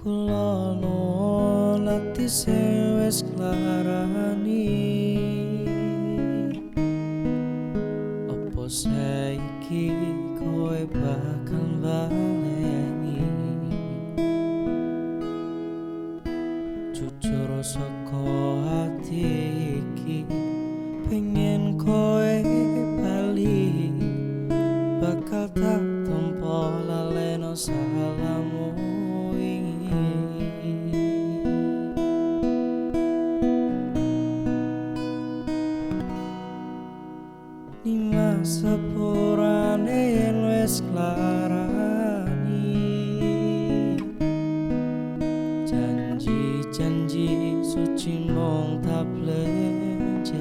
Kula nuwun ati sing wis klarani, opo saiki kowe bakal baleni. Jujur saka ati iki pengen kowe bali, bakal tak tampa laleno salahmu wingi. Nima sepurane yen wis klarani, janji suci mong tak plenjani.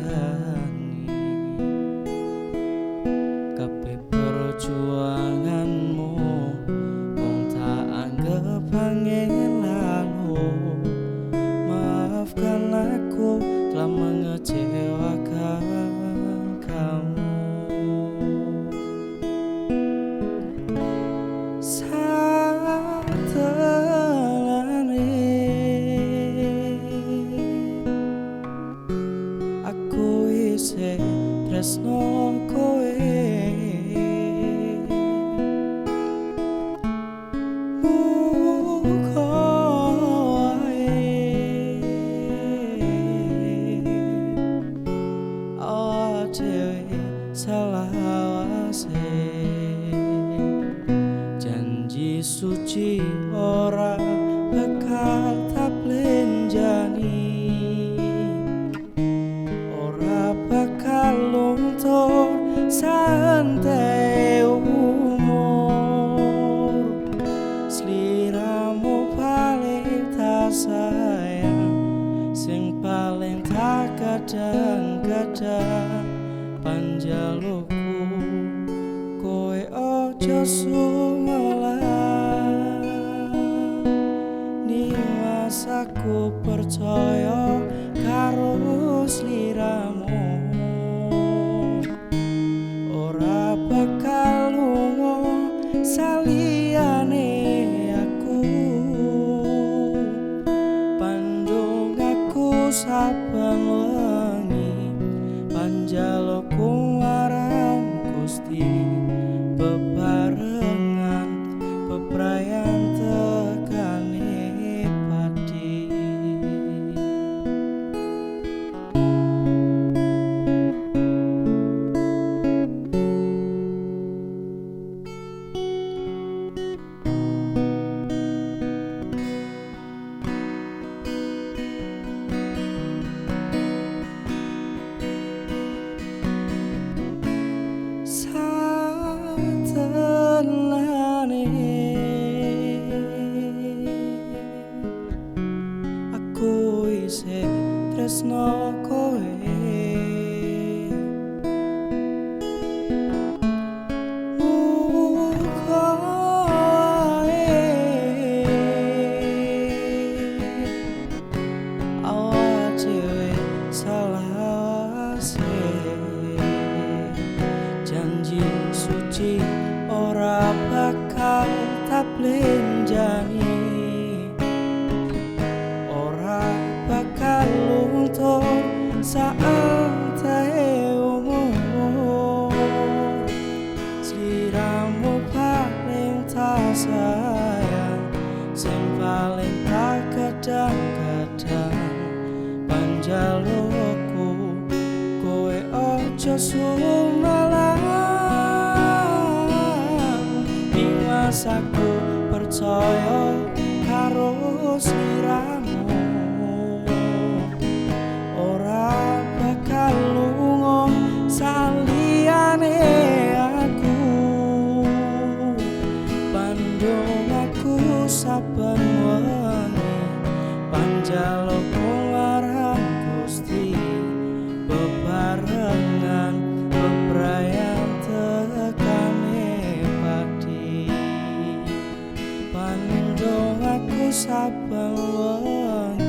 Kabeh perjuanganmu mong tak anggap angin lalu. Maafkan aku telah mengecewakan kamu. Aku isih tresno kowe, muga wae awak dhewe salah awase. Janji suci ora bakal tak plenjani, bakal luntur santai umur. Sliramu paling tak sayang, sing paling tak kadang-kadang. Panjalukku kowe ojo sumelang. Nimas aku percaya karo sliramu, ora bakal lunga saliyane aku. Pandung aku saben wengi, panjalukku marang Gusti, bebarengan bebrayan tekane pati. Aku isih tresno kowe, muga wae awak dhewe salah awase. Janji suci ora bakal tak plenjani, ora bakal luntur santai umur. Sliramu paling tak sayang, sing paling tak kadang-kadang. Panjalukku kowe ojo sumelang. Nimas aku percaya karo sliramu, ora bakal lunga saliyane aku. Pandung aku saben wengi, panjalukku marang Gusti, bebarengan bebrayan tekane pati. Pandung aku saben wengi,